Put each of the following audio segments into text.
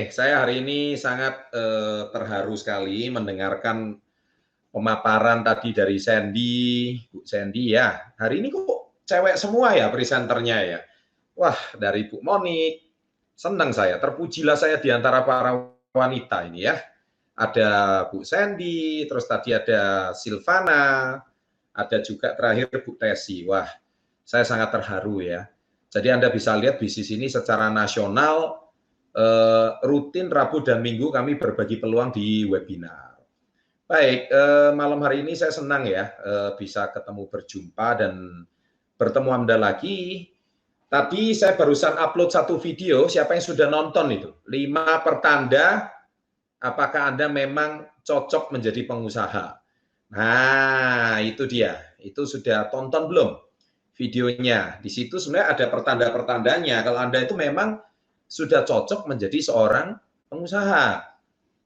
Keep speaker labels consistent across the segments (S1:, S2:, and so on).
S1: saya hari ini sangat terharu sekali mendengarkan pemaparan tadi dari Sandy, Bu Sandy ya. Hari ini kok cewek semua ya presenternya ya. Wah, dari Bu Monik, senang saya, terpujilah saya di antara para wanita ini ya. Ada Bu Sandy, terus tadi ada Silvana, ada juga terakhir Bu Tesi. Wah, saya sangat terharu ya. Jadi Anda bisa lihat bisnis ini secara nasional rutin Rabu dan Minggu kami berbagi peluang di webinar. Baik, malam hari ini saya senang ya bisa ketemu berjumpa dan bertemu Anda lagi. Tadi saya barusan upload satu video, siapa yang sudah nonton itu? 5 pertanda apakah Anda memang cocok menjadi pengusaha. Nah, itu dia. Itu sudah tonton belum videonya? Di situ sebenarnya ada pertanda-pertandanya kalau Anda itu memang sudah cocok menjadi seorang pengusaha.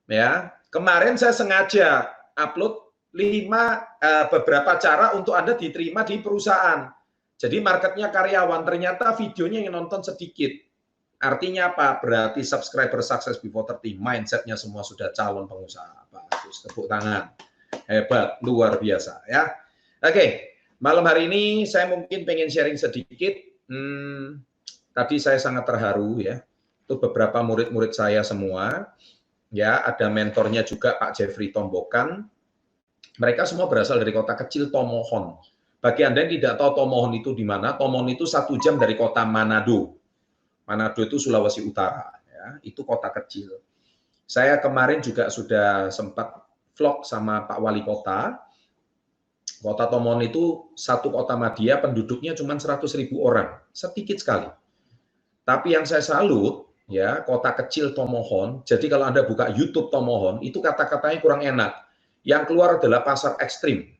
S1: Ya, kemarin saya sengaja upload 5 beberapa cara untuk Anda diterima di perusahaan. Jadi marketnya karyawan, ternyata videonya yang nonton sedikit. Artinya apa? Berarti subscriber success before 30, mindsetnya semua sudah calon pengusaha. Bagus, tepuk tangan. Hebat, luar biasa ya. Oke, malam hari ini saya mungkin pengen sharing sedikit. Tadi saya sangat terharu ya. Itu beberapa murid-murid saya semua, ya ada mentornya juga Pak Jeffrey Tombokan. Mereka semua berasal dari kota kecil Tomohon. Bagi Anda yang tidak tahu Tomohon itu di mana, Tomohon itu 1 jam dari kota Manado. Manado itu Sulawesi Utara, ya, itu kota kecil. Saya kemarin juga sudah sempat vlog sama Pak Wali Kota. Kota Tomohon itu satu kota madya, penduduknya cuma 100.000 orang, sedikit sekali. Tapi yang saya salut, ya kota kecil Tomohon. Jadi kalau Anda buka YouTube Tomohon, itu kata-katanya kurang enak. Yang keluar adalah pasar ekstrim.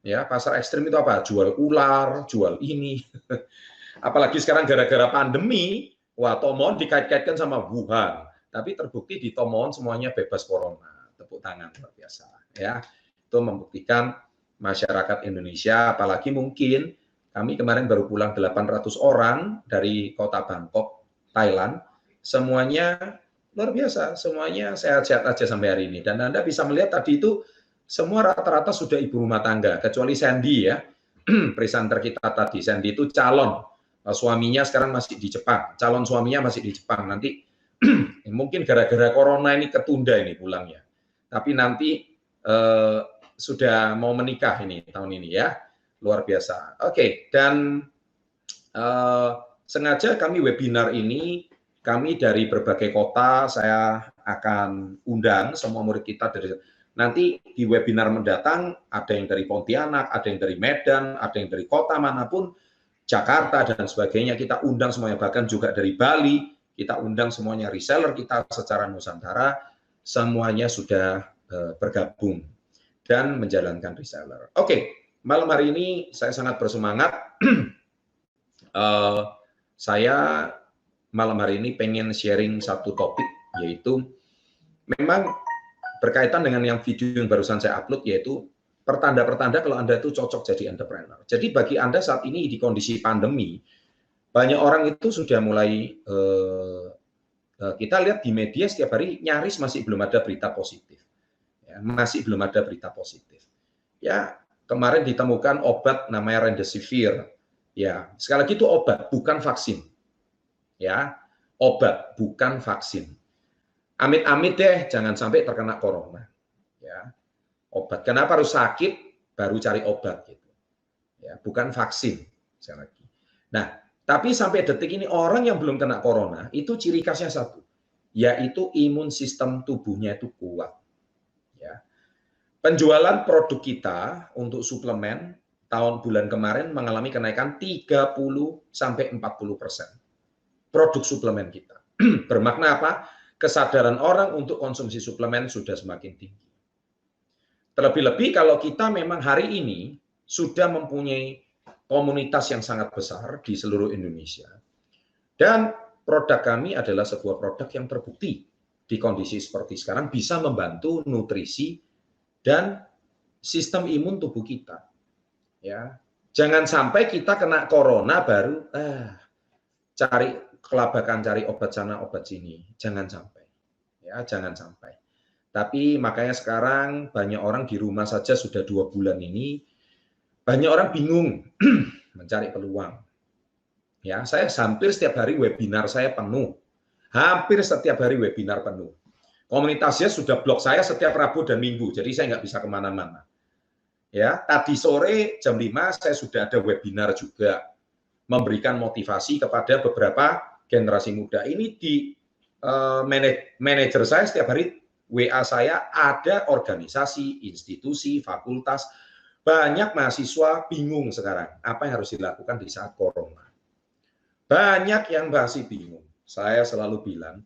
S1: Ya, pasar ekstrim itu apa? Jual ular, jual ini. Apalagi sekarang gara-gara pandemi, wah Tomohon dikait-kaitkan sama Wuhan. Tapi terbukti di Tomohon semuanya bebas corona. Tepuk tangan luar biasa. Ya, itu membuktikan masyarakat Indonesia, apalagi mungkin kami kemarin baru pulang 800 orang dari kota Bangkok, Thailand. Semuanya luar biasa, semuanya sehat-sehat aja sampai hari ini. Dan Anda bisa melihat tadi itu semua rata-rata sudah ibu rumah tangga, kecuali Sandy ya, presenter kita tadi. Sandy itu calon, suaminya sekarang masih di Jepang, calon suaminya masih di Jepang. Nanti mungkin gara-gara corona ini ketunda ini pulangnya. Tapi nanti sudah mau menikah ini tahun ini ya, luar biasa. Oke, dan sengaja kami webinar ini, kami dari berbagai kota, saya akan undang semua murid kita dari nanti di webinar mendatang, ada yang dari Pontianak, ada yang dari Medan, ada yang dari kota manapun, Jakarta dan sebagainya, kita undang semuanya, bahkan juga dari Bali, kita undang semuanya reseller kita secara Nusantara, semuanya sudah bergabung dan menjalankan reseller. Oke, malam hari ini saya sangat bersemangat. Saya malam hari ini pengen sharing satu topik, yaitu memang berkaitan dengan yang video yang barusan saya upload, yaitu pertanda-pertanda kalau Anda itu cocok jadi entrepreneur. Jadi bagi Anda saat ini di kondisi pandemi, banyak orang itu sudah mulai, kita lihat di media setiap hari nyaris masih belum ada berita positif. Ya, masih belum ada berita positif. Ya, kemarin ditemukan obat namanya Remdesivir. Ya, sekali lagi itu obat, bukan vaksin. Ya, obat, bukan vaksin. Amit-amit deh, jangan sampai terkena corona. Ya, obat. Kenapa harus sakit baru cari obat gitu? Ya, bukan vaksin. Sekali lagi. Nah, tapi sampai detik ini orang yang belum kena corona itu ciri khasnya satu, yaitu imun sistem tubuhnya itu kuat. Ya. Penjualan produk kita untuk suplemen tahun bulan kemarin mengalami kenaikan 30 sampai 40%. Produk suplemen kita. Bermakna apa? Kesadaran orang untuk konsumsi suplemen sudah semakin tinggi. Terlebih-lebih kalau kita memang hari ini sudah mempunyai komunitas yang sangat besar di seluruh Indonesia. Dan produk kami adalah sebuah produk yang terbukti di kondisi seperti sekarang bisa membantu nutrisi dan sistem imun tubuh kita. Ya, jangan sampai kita kena corona baru cari kelabakan, cari obat sana obat sini. Jangan sampai. Ya, jangan sampai. Tapi makanya sekarang banyak orang di rumah saja sudah 2 bulan ini, banyak orang bingung mencari peluang. Ya, saya hampir setiap hari webinar saya penuh. Hampir setiap hari webinar penuh. Komunitasnya sudah blok saya setiap Rabu dan Minggu, jadi saya nggak bisa kemana-mana. Ya, tadi sore jam 5 saya sudah ada webinar juga, memberikan motivasi kepada beberapa generasi muda. Ini di manajer saya setiap hari WA saya ada organisasi, institusi, fakultas, banyak mahasiswa bingung sekarang apa yang harus dilakukan di saat corona. Banyak yang masih bingung. Saya selalu bilang,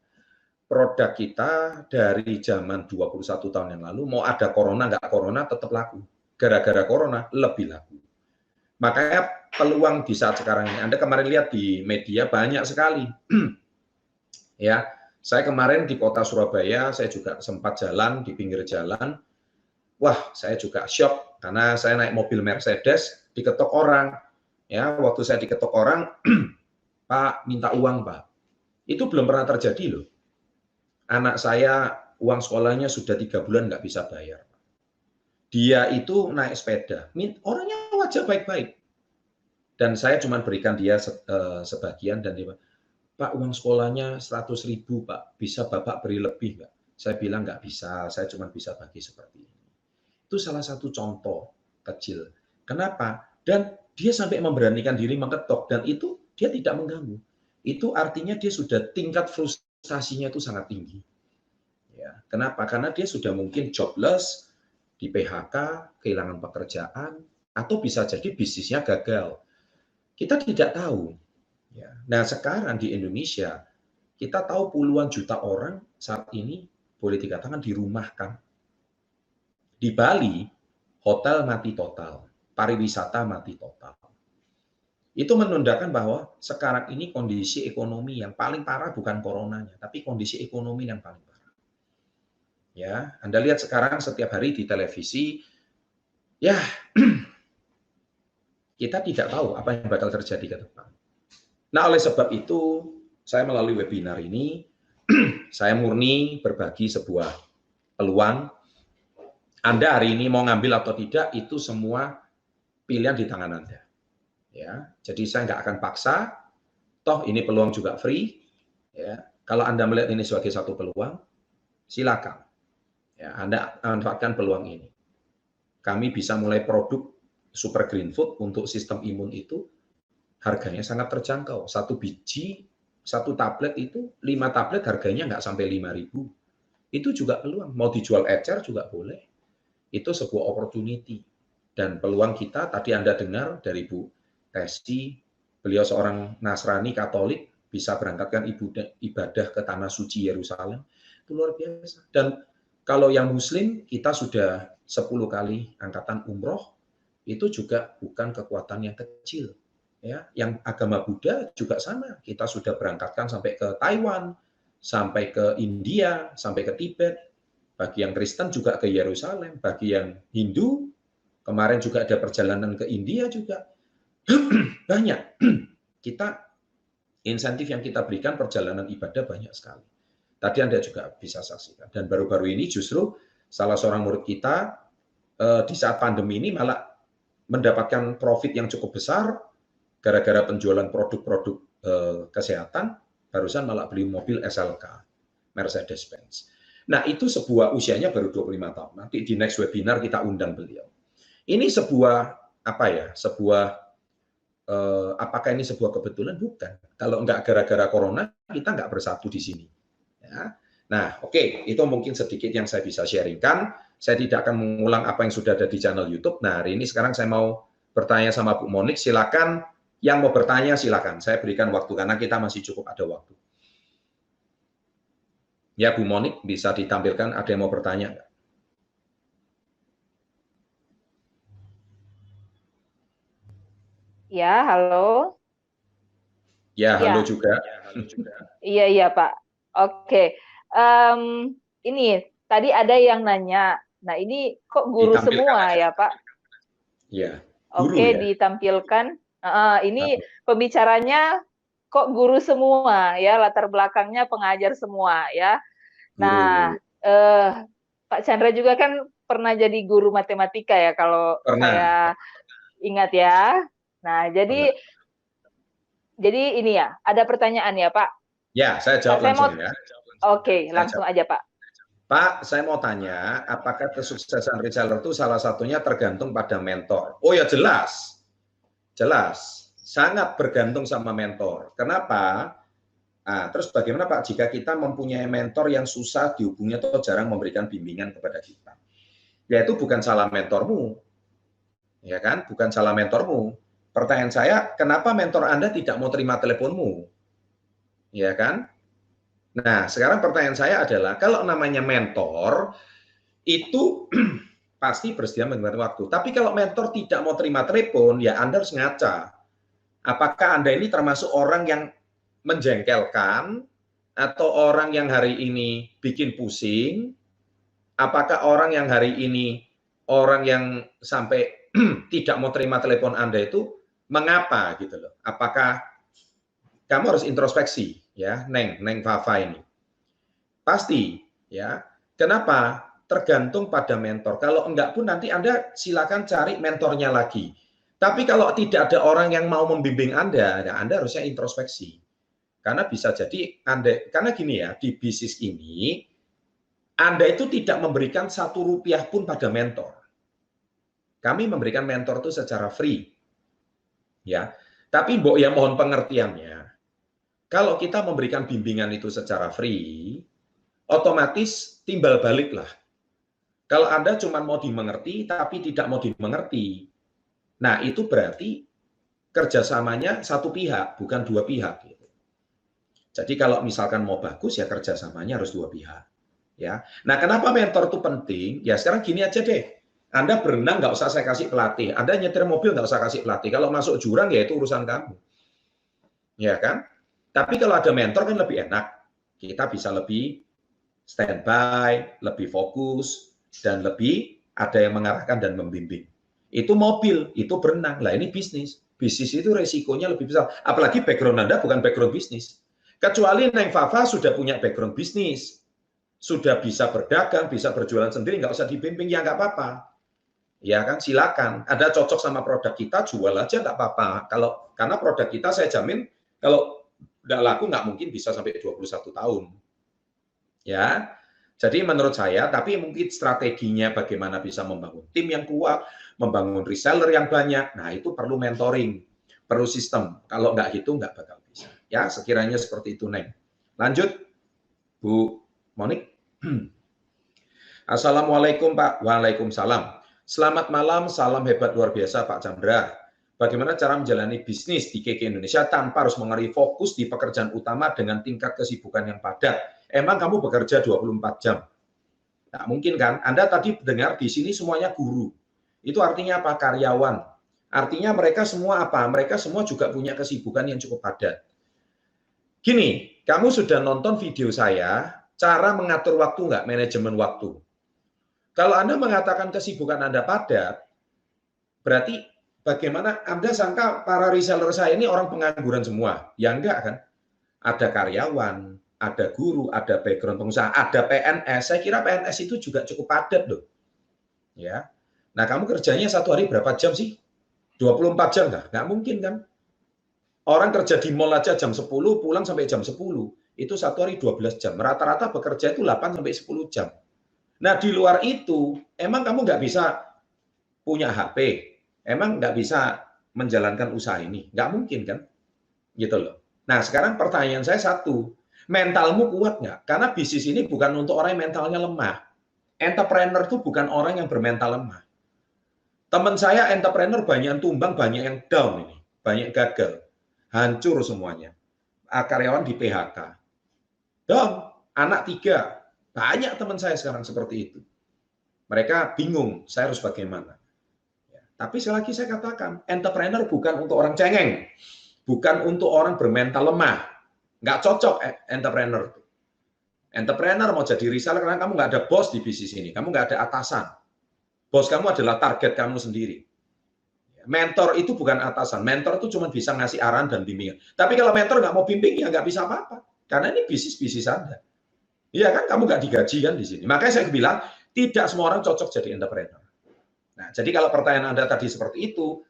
S1: produk kita dari zaman 21 tahun yang lalu, mau ada corona, nggak corona, tetap laku. Gara-gara corona, lebih laku. Makanya peluang di saat sekarang ini, Anda kemarin lihat di media banyak sekali. Ya, saya kemarin di kota Surabaya, saya juga sempat jalan di pinggir jalan. Wah, saya juga shock karena saya naik mobil Mercedes, diketok orang. Ya, waktu saya diketok orang, Pak, minta uang, Pak. Itu belum pernah terjadi loh. Anak saya uang sekolahnya sudah 3 bulan nggak bisa bayar. Dia itu naik sepeda, orangnya wajah baik-baik. Dan saya cuma berikan dia sebagian dan dia, Pak, uang sekolahnya 100.000, Pak. Bisa Bapak beri lebih nggak? Saya bilang nggak bisa, saya cuma bisa bagi seperti ini. Itu salah satu contoh kecil. Kenapa? Dan dia sampai memberanikan diri mengetok dan itu dia tidak mengganggu. Itu artinya dia sudah tingkat frustasinya itu sangat tinggi. Ya, kenapa? Karena dia sudah mungkin jobless, di PHK, kehilangan pekerjaan, atau bisa jadi bisnisnya gagal. Kita tidak tahu. Ya. Nah, sekarang di Indonesia, kita tahu puluhan juta orang saat ini boleh dikatakan dirumahkan. Di Bali, hotel mati total, pariwisata mati total. Itu menandakan bahwa sekarang ini kondisi ekonomi yang paling parah bukan coronanya, tapi kondisi ekonomi yang paling parah. Ya, Anda lihat sekarang setiap hari di televisi, ya kita tidak tahu apa yang bakal terjadi ke depan. Nah, oleh sebab itu, saya melalui webinar ini, saya murni berbagi sebuah peluang. Anda hari ini mau ngambil atau tidak, itu semua pilihan di tangan Anda. Ya, jadi saya nggak akan paksa, toh ini peluang juga free. Ya, kalau Anda melihat ini sebagai satu peluang, silakan. Ya, Anda manfaatkan peluang ini. Kami bisa mulai produk Super Green Food untuk sistem imun itu, harganya sangat terjangkau. Satu biji, satu tablet itu, 5 tablet harganya nggak sampai 5.000. Itu juga peluang. Mau dijual ecer juga boleh. Itu sebuah opportunity. Dan peluang kita, tadi Anda dengar dari Bu Testi, beliau seorang Nasrani Katolik, bisa berangkatkan ibadah ke Tanah Suci Yerusalem. Itu luar biasa. Dan kalau yang Muslim, kita sudah 10 kali angkatan umroh, itu juga bukan kekuatan yang kecil. Ya, yang agama Buddha juga sama. Kita sudah berangkatkan sampai ke Taiwan, sampai ke India, sampai ke Tibet. Bagi yang Kristen juga ke Yerusalem. Bagi yang Hindu, kemarin juga ada perjalanan ke India juga. Banyak. Kita, insentif yang kita berikan perjalanan ibadah banyak sekali. Tadi Anda juga bisa saksikan. Dan baru-baru ini justru salah seorang murid kita di saat pandemi ini malah mendapatkan profit yang cukup besar gara-gara penjualan produk-produk kesehatan, barusan malah beli mobil SLK, Mercedes-Benz. Nah, itu sebuah usianya baru 25 tahun. Nanti di next webinar kita undang beliau. Ini sebuah apa ya? Apakah ini sebuah kebetulan? Bukan. Kalau nggak gara-gara corona, kita nggak bersatu di sini. Ya. Nah, oke, itu mungkin sedikit yang saya bisa sharingkan. Saya tidak akan mengulang apa yang sudah ada di channel YouTube. Nah, hari ini sekarang saya mau bertanya sama Bu Monik. Silakan, yang mau bertanya silakan. Saya berikan waktu karena kita masih cukup ada waktu. Ya, Bu Monik, bisa ditampilkan ada yang mau bertanya nggak?
S2: Ya, halo.
S1: Ya, halo juga.
S2: Iya, Pak. Oke. Ini tadi ada yang nanya. Nah, ini kok guru
S1: Ditampilkan
S2: semua
S1: aja.
S2: ya, Pak?
S1: Ya, guru
S2: Oke,
S1: ya.
S2: ditampilkan. Ini pembicaranya kok guru semua ya, latar belakangnya pengajar semua ya. Nah,
S1: Guru.
S2: Pak Chandra juga kan pernah jadi guru matematika ya, kalau
S1: Pernah.
S2: saya ingat ya. Nah,
S1: Pernah.
S2: jadi ini ya, ada pertanyaan ya Pak.
S1: Ya, saya
S2: Pak,
S1: jawab
S2: saya mau,
S1: langsung ya.
S2: oke,
S1: Saya
S2: langsung
S1: jawab.
S2: aja Pak.
S1: Pak, saya mau tanya, apakah kesuksesan reseller itu salah satunya tergantung pada mentor? Oh ya jelas, jelas, sangat bergantung sama mentor. Kenapa? Nah, terus bagaimana Pak jika kita mempunyai mentor yang susah dihubungi atau jarang memberikan bimbingan kepada kita? Ya itu bukan salah mentormu, ya kan? Bukan salah mentormu. Pertanyaan saya, kenapa mentor Anda tidak mau terima teleponmu? Ya kan? Nah, sekarang pertanyaan saya adalah, kalau namanya mentor, itu pasti bersedia menggunakan waktu. Tapi kalau mentor tidak mau terima telepon, ya Anda harus ngaca. Apakah Anda ini termasuk orang yang menjengkelkan, atau orang yang hari ini bikin pusing? Apakah orang yang hari ini, orang yang sampai tidak mau terima telepon Anda itu, mengapa gitu loh? Apakah kamu harus introspeksi, ya, Neng Fafa ini. Pasti, ya. Kenapa? Tergantung pada mentor. Kalau enggak pun nanti Anda silakan cari mentornya lagi. Tapi kalau tidak ada orang yang mau membimbing Anda, ya Anda harusnya introspeksi. Karena bisa jadi Anda, karena gini ya, di bisnis ini Anda itu tidak memberikan 1 rupiah pun pada mentor. Kami memberikan mentor itu secara free. Ya. Tapi Mbok ya mohon pengertiannya. Kalau kita memberikan bimbingan itu secara free, otomatis timbal balik lah. Kalau Anda cuma mau dimengerti, tapi tidak mau dimengerti, nah itu berarti kerjasamanya satu pihak, bukan dua pihak. Jadi kalau misalkan mau bagus, ya kerjasamanya harus dua pihak. Ya. Nah, kenapa mentor itu penting? Ya sekarang gini aja deh. Anda berenang nggak usah saya kasih pelatih. Anda nyetir mobil nggak usah kasih pelatih. Kalau masuk jurang ya itu urusan kamu. Ya kan? Tapi kalau ada mentor kan lebih enak. Kita bisa lebih standby, lebih fokus, dan lebih ada yang mengarahkan dan membimbing. Itu mobil, itu berenang. Lah ini bisnis. Bisnis itu resikonya lebih besar. Apalagi background Anda bukan background bisnis. Kecuali Neng Fafa sudah punya background bisnis. Sudah bisa berdagang, bisa berjualan sendiri, nggak usah dibimbing, ya nggak apa-apa. Ya kan, silakan. Ada cocok sama produk kita, jual aja nggak apa-apa. Karena produk kita saya jamin, kalau nggak laku nggak mungkin bisa sampai 21 tahun. Ya, jadi menurut saya, tapi mungkin strateginya bagaimana bisa membangun tim yang kuat, membangun reseller yang banyak, nah itu perlu mentoring, perlu sistem. Kalau nggak gitu, nggak bakal bisa. Ya, sekiranya seperti itu, Neng. Lanjut, Bu Monik. Assalamualaikum, Pak. Waalaikumsalam. Selamat malam, salam hebat luar biasa, Pak Chandra. Bagaimana cara menjalani bisnis di KK Indonesia tanpa harus mengalih fokus di pekerjaan utama dengan tingkat kesibukan yang padat? Emang kamu bekerja 24 jam? Nah, mungkin kan? Anda tadi dengar di sini semuanya guru. Itu artinya apa? Karyawan. Artinya mereka semua apa? Mereka semua juga punya kesibukan yang cukup padat. Gini, kamu sudah nonton video saya, cara mengatur waktu nggak? Manajemen waktu. Kalau Anda mengatakan kesibukan Anda padat, berarti bagaimana Anda sangka para reseller saya ini orang pengangguran semua? Ya enggak kan? Ada karyawan, ada guru, ada background pengusaha, ada PNS. Saya kira PNS itu juga cukup padat loh. Ya. Nah, kamu kerjanya satu hari berapa jam sih? 24 jam nggak? Nggak mungkin kan? Orang kerja di mall aja jam 10, pulang sampai jam 10. Itu satu hari 12 jam. Rata-rata bekerja itu 8 sampai 10 jam. Nah, di luar itu, emang kamu nggak bisa punya HP? Emang nggak bisa menjalankan usaha ini? Nggak mungkin kan? Gitu loh. Nah, sekarang pertanyaan saya satu. Mentalmu kuat nggak? Karena bisnis ini bukan untuk orang yang mentalnya lemah. Entrepreneur itu bukan orang yang bermental lemah. Teman saya entrepreneur banyak yang tumbang, banyak yang down ini. Banyak gagal. Hancur semuanya. Karyawan di PHK. Down. Anak 3. Banyak teman saya sekarang seperti itu. Mereka bingung, saya harus bagaimana. Tapi sekali lagi saya katakan, entrepreneur bukan untuk orang cengeng. Bukan untuk orang bermental lemah. Nggak cocok entrepreneur. Entrepreneur mau jadi reseller karena kamu nggak ada bos di bisnis ini. Kamu nggak ada atasan. Bos kamu adalah target kamu sendiri. Mentor itu bukan atasan. Mentor itu cuma bisa ngasih arahan dan bimbingan. Tapi kalau mentor nggak mau bimbing, ya nggak bisa apa-apa. Karena ini bisnis Anda. Iya kan, kamu nggak digaji kan di sini. Makanya saya bilang, tidak semua orang cocok jadi entrepreneur. Nah, jadi kalau pertanyaan Anda tadi seperti itu,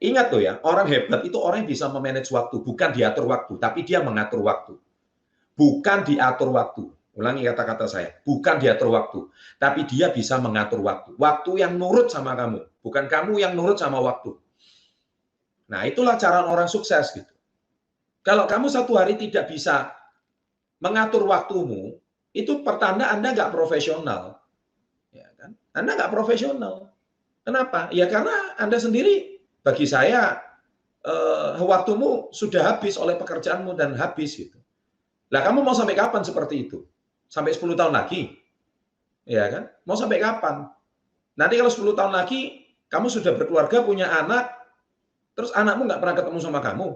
S1: ingat tuh ya, orang hebat itu orang yang bisa memanage waktu, bukan diatur waktu, tapi dia mengatur waktu. Bukan diatur waktu. Ulangi kata-kata saya, bukan diatur waktu, tapi dia bisa mengatur waktu. Waktu yang nurut sama kamu, bukan kamu yang nurut sama waktu. Nah, itulah cara orang sukses gitu. Kalau kamu satu hari tidak bisa mengatur waktumu, itu pertanda Anda nggak profesional. Ya kan? Anda nggak profesional. Kenapa? Ya karena Anda sendiri, bagi saya, waktumu sudah habis oleh pekerjaanmu dan habis gitu. Lah kamu mau sampai kapan seperti itu? Sampai 10 tahun lagi? Ya kan? Mau sampai kapan? Nanti kalau 10 tahun lagi, kamu sudah berkeluarga, punya anak, terus anakmu nggak pernah ketemu sama kamu.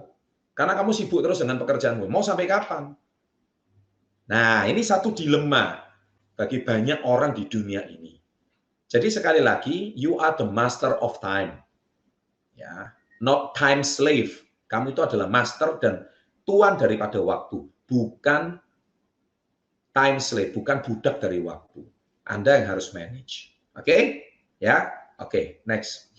S1: Karena kamu sibuk terus dengan pekerjaanmu. Mau sampai kapan? Nah, ini satu dilema bagi banyak orang di dunia ini. Jadi sekali lagi, you are the master of time. Ya, not time slave. Kamu itu adalah master dan tuan daripada waktu, bukan time slave, bukan budak dari waktu. Anda yang harus manage. Oke? Ya? Oke, next.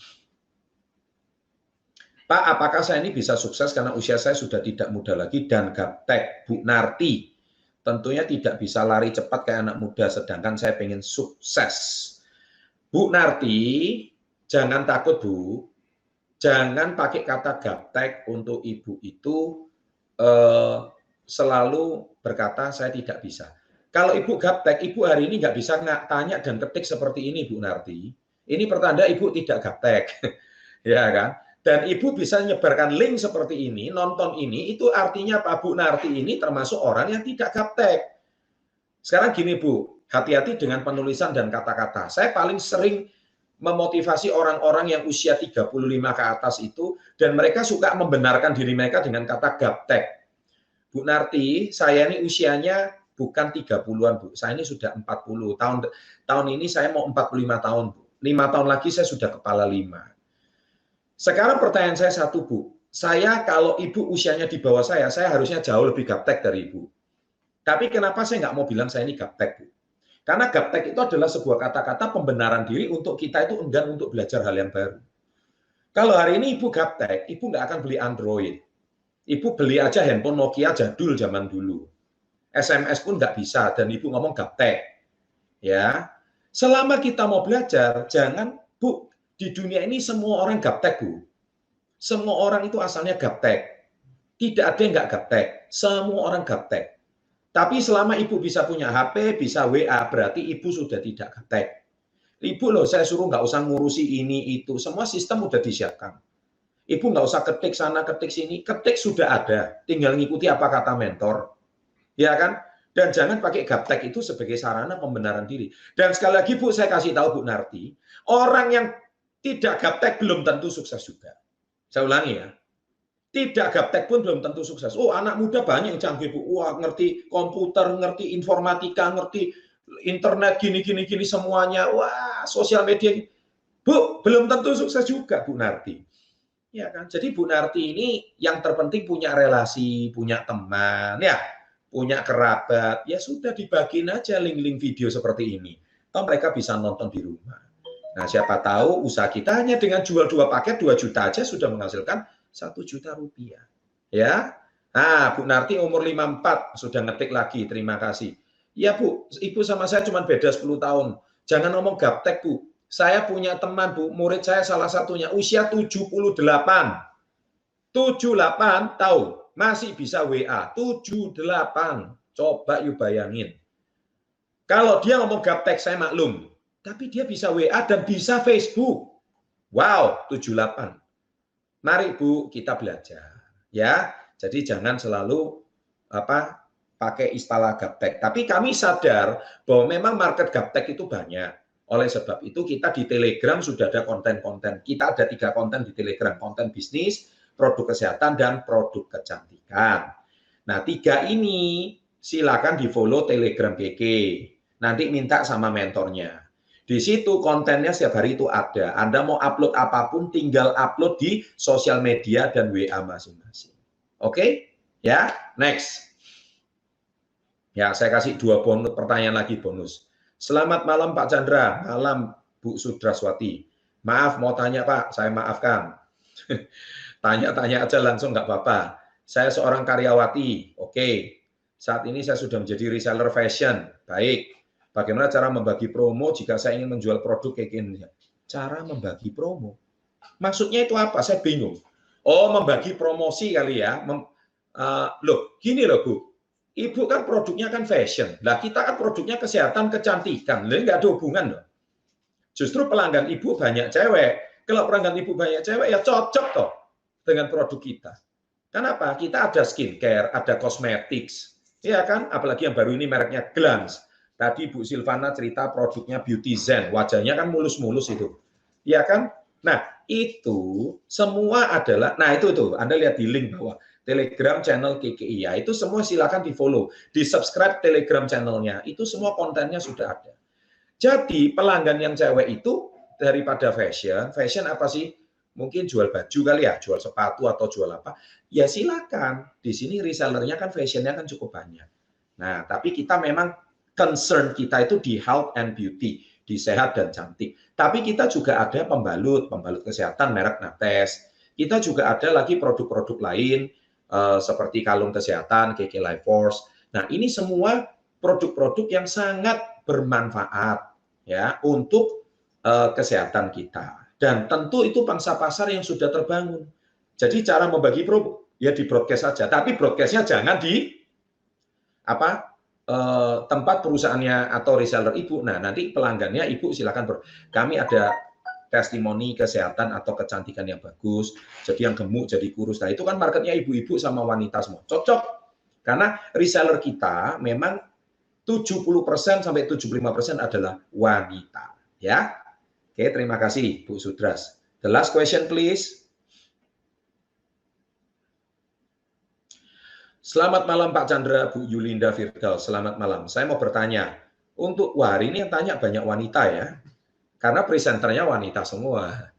S1: Pak, apakah saya ini bisa sukses karena usia saya sudah tidak muda lagi dan gaptek? Bu Narti, tentunya tidak bisa lari cepat kayak anak muda, sedangkan saya pengen sukses. Bu Narti, jangan takut Bu, jangan pakai kata gaptek untuk Ibu itu selalu berkata saya tidak bisa. Kalau Ibu gaptek, Ibu hari ini nggak bisa tanya dan ketik seperti ini Bu Narti. Ini pertanda Ibu tidak gaptek. Ya kan? Dan Ibu bisa menyebarkan link seperti ini, nonton ini, itu artinya Pak Bu Narti ini termasuk orang yang tidak gaptek. Sekarang gini Bu, hati-hati dengan penulisan dan kata-kata. Saya paling sering memotivasi orang-orang yang usia 35 ke atas itu, dan mereka suka membenarkan diri mereka dengan kata gaptek. Bu Narti, saya ini usianya bukan 30-an Bu, saya ini sudah 40 tahun ini saya mau 45 tahun Bu. 5 tahun lagi saya sudah kepala 5. Sekarang pertanyaan saya satu Bu, saya kalau Ibu usianya di bawah saya harusnya jauh lebih gaptek dari Ibu. Tapi kenapa saya nggak mau bilang saya ini gaptek Bu? Karena gaptek itu adalah sebuah kata-kata pembenaran diri untuk kita itu enggan untuk belajar hal yang baru. Kalau hari ini Ibu gaptek, Ibu nggak akan beli Android. Ibu beli aja handphone Nokia jadul zaman dulu. SMS pun nggak bisa dan Ibu ngomong gaptek. Ya, selama kita mau belajar, jangan Bu, di dunia ini semua orang gaptek Bu. Semua orang itu asalnya gaptek. Tidak ada yang nggak gaptek. Semua orang gaptek. Tapi selama Ibu bisa punya HP, bisa WA, berarti Ibu sudah tidak gaptek. Ibu loh, saya suruh nggak usah ngurusi ini, itu. Semua sistem udah disiapkan. Ibu nggak usah ketik sana, ketik sini. Ketik sudah ada. Tinggal ngikuti apa kata mentor. Ya kan? Dan jangan pakai gaptek itu sebagai sarana pembenaran diri. Dan sekali lagi Bu, saya kasih tahu Bu Narti, orang yang tidak gaptek belum tentu sukses juga. Saya ulangi ya. Tidak gaptek pun belum tentu sukses. Oh, anak muda banyak yang canggih Bu. Wah, ngerti komputer, ngerti informatika, ngerti internet, gini semuanya. Wah, sosial media. Bu, belum tentu sukses juga Bu Narti. Ya kan? Jadi Bu Narti ini yang terpenting punya relasi, punya teman, ya, punya kerabat. Ya sudah dibagiin aja link-link video seperti ini. Toh mereka bisa nonton di rumah. Nah, siapa tahu usaha kita hanya dengan jual 2 paket 2 juta aja sudah menghasilkan 1 juta rupiah. Ya. Nah, Bu Narti umur 54 sudah ngetik lagi. Terima kasih. Ya Bu, Ibu sama saya cuma beda 10 tahun. Jangan ngomong gaptek Bu. Saya punya teman Bu, murid saya salah satunya usia 78. 78 tahun, masih bisa WA. 78. Coba yuk bayangin. Kalau dia ngomong gaptek saya maklum. Tapi dia bisa WA dan bisa Facebook. Wow, 78. Mari Bu, kita belajar. Ya, jadi jangan selalu pakai istilah gaptek. Tapi kami sadar bahwa memang market gaptek itu banyak. Oleh sebab itu kita di Telegram sudah ada konten-konten. Kita ada 3 konten di Telegram. Konten bisnis, produk kesehatan, dan produk kecantikan. Nah, 3 ini silakan di-follow Telegram GG. Nanti minta sama mentornya. Di situ kontennya setiap hari itu ada. Anda mau upload apapun tinggal upload di sosial media dan WA masing-masing. Oke? Ya, next. Ya, saya kasih 2 pertanyaan lagi bonus. Selamat malam Pak Chandra, malam Bu Sudraswati. Maaf mau tanya Pak, saya maafkan. Tanya-tanya aja langsung nggak apa-apa. Saya seorang karyawati, oke. Saat ini saya sudah menjadi reseller fashion, baik. Bagaimana cara membagi promo jika saya ingin menjual produk kayak gini? Cara membagi promo. Maksudnya itu apa? Saya bingung. Oh, membagi promosi kali ya. Loh, gini loh Bu. Ibu kan produknya kan fashion. Nah, kita kan produknya kesehatan, kecantikan. Lalu nggak ada hubungan loh. Justru pelanggan ibu banyak cewek. Kalau pelanggan ibu banyak cewek, ya cocok toh dengan produk kita. Kenapa? Kita ada skincare, ada cosmetics. Ya kan? Apalagi yang baru ini mereknya Glance. Tadi Bu Silvana cerita produknya Beauty Zen. Wajahnya kan mulus-mulus itu. Ya kan? Nah, itu semua adalah, nah itu tuh, Anda lihat di link bawah, Telegram channel KKI, ya itu semua silakan di follow, di subscribe Telegram channelnya, itu semua kontennya sudah ada. Jadi pelanggan yang cewek itu daripada fashion apa sih? Mungkin jual baju kali ya, jual sepatu atau jual apa? Ya silakan, di sini resellernya kan fashionnya kan cukup banyak. Nah, tapi kita memang concern kita itu di health and beauty, di sehat dan cantik. Tapi kita juga ada pembalut kesehatan merek Nates. Kita juga ada lagi produk-produk lain seperti kalung kesehatan, KK Life Force. Nah, ini semua produk-produk yang sangat bermanfaat ya untuk kesehatan kita. Dan tentu itu pangsa pasar yang sudah terbangun. Jadi cara membagi promo ya di broadcast saja, tapi broadcastnya jangan di tempat perusahaannya atau reseller ibu. Nah, nanti pelanggannya ibu silakan kami ada testimoni kesehatan atau kecantikan yang bagus, jadi yang gemuk jadi kurus. Nah, itu kan marketnya ibu-ibu sama wanita semua. Cocok. Karena reseller kita memang 70% sampai 75% adalah wanita, ya. Oke, terima kasih Bu Sudras. The last question please. Selamat malam Pak Chandra, Bu Yulinda Firdaus. Selamat malam. Saya mau bertanya, untuk hari ini yang tanya banyak wanita ya, karena presenternya wanita semua.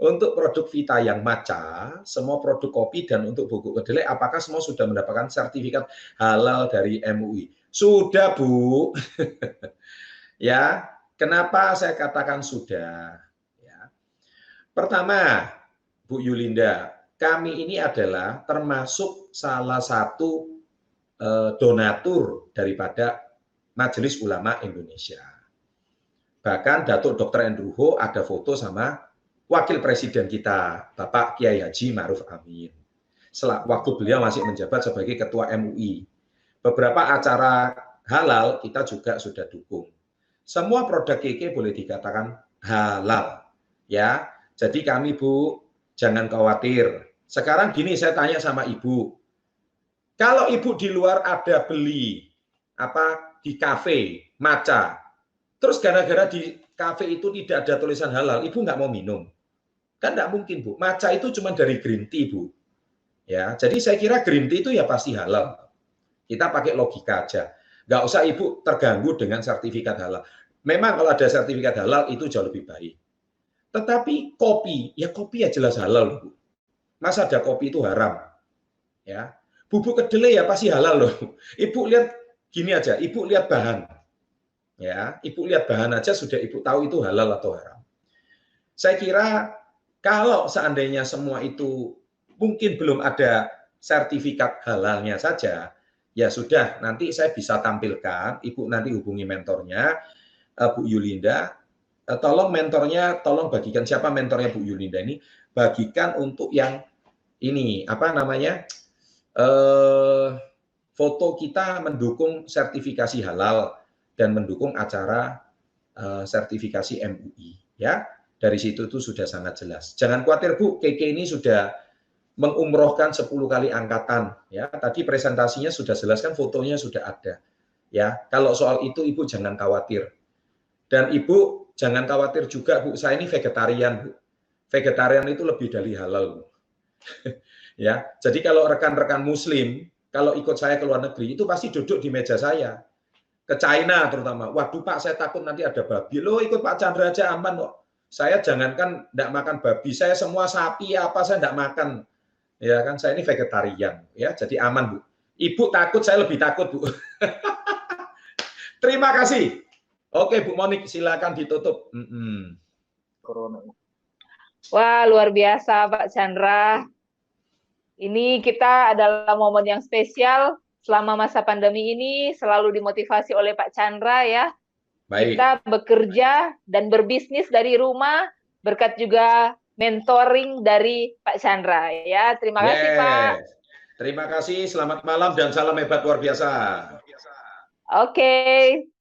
S1: Untuk produk Vita yang matcha, semua produk kopi dan untuk buku kedelai, apakah semua sudah mendapatkan sertifikat halal dari MUI? Sudah Bu. Ya, kenapa saya katakan sudah? Ya. Pertama, Bu Yulinda, kami ini adalah termasuk salah satu donatur daripada Majelis Ulama Indonesia. Bahkan Datuk Dr. Andrew Ho ada foto sama Wakil Presiden kita, Bapak Kiai Haji Ma'ruf Amin. Waktu beliau masih menjabat sebagai Ketua MUI. Beberapa acara halal kita juga sudah dukung. Semua produk KK boleh dikatakan halal. Ya, jadi kami Bu, jangan khawatir. Sekarang gini saya tanya sama Ibu. Kalau Ibu di luar ada beli di kafe, matcha, terus gara-gara di kafe itu tidak ada tulisan halal, Ibu nggak mau minum. Kan nggak mungkin, Bu. Matcha itu cuma dari green tea, Bu. Ya, jadi saya kira green tea itu ya pasti halal. Kita pakai logika aja. Nggak usah Ibu terganggu dengan sertifikat halal. Memang kalau ada sertifikat halal itu jauh lebih baik. Tetapi kopi, ya kopi ya jelas halal, Bu. Masa ada kopi itu haram? Ya. Bubuk kedelai ya pasti halal loh. Ibu lihat gini aja, Ibu lihat bahan. Ya, Ibu lihat bahan aja sudah Ibu tahu itu halal atau haram. Saya kira kalau seandainya semua itu mungkin belum ada sertifikat halalnya saja, ya sudah nanti saya bisa tampilkan, Ibu nanti hubungi mentornya, Bu Yulinda, tolong mentornya, tolong bagikan siapa mentornya Bu Yulinda ini, bagikan untuk yang ini, foto kita mendukung sertifikasi halal dan mendukung acara sertifikasi MUI. Ya, dari situ itu sudah sangat jelas. Jangan khawatir Bu, KK ini sudah mengumrohkan 10 kali angkatan. Ya, tadi presentasinya sudah jelaskan, fotonya sudah ada. Ya, kalau soal itu Ibu jangan khawatir. Dan Ibu jangan khawatir juga Bu, saya ini vegetarian Bu. Vegetarian itu lebih dari halal Bu. Ya, jadi kalau rekan-rekan Muslim kalau ikut saya ke luar negeri itu pasti duduk di meja saya. Ke China terutama. Waduh Pak, saya takut nanti ada babi. Loh ikut Pak Chandra aja aman kok. Saya jangankan enggak makan babi, saya semua sapi apa saya enggak makan. Ya kan, saya ini vegetarian ya, jadi aman Bu. Ibu takut, saya lebih takut Bu. Terima kasih. Oke, Bu Monik, silakan ditutup.
S2: Wah, luar biasa Pak Chandra. Ini kita adalah momen yang spesial selama masa pandemi ini, selalu dimotivasi oleh Pak Chandra ya.
S1: Baik.
S2: Kita bekerja dan berbisnis dari rumah, berkat juga mentoring dari Pak Chandra ya. Terima kasih Pak.
S1: Terima kasih, selamat malam dan salam hebat luar biasa.
S2: Oke.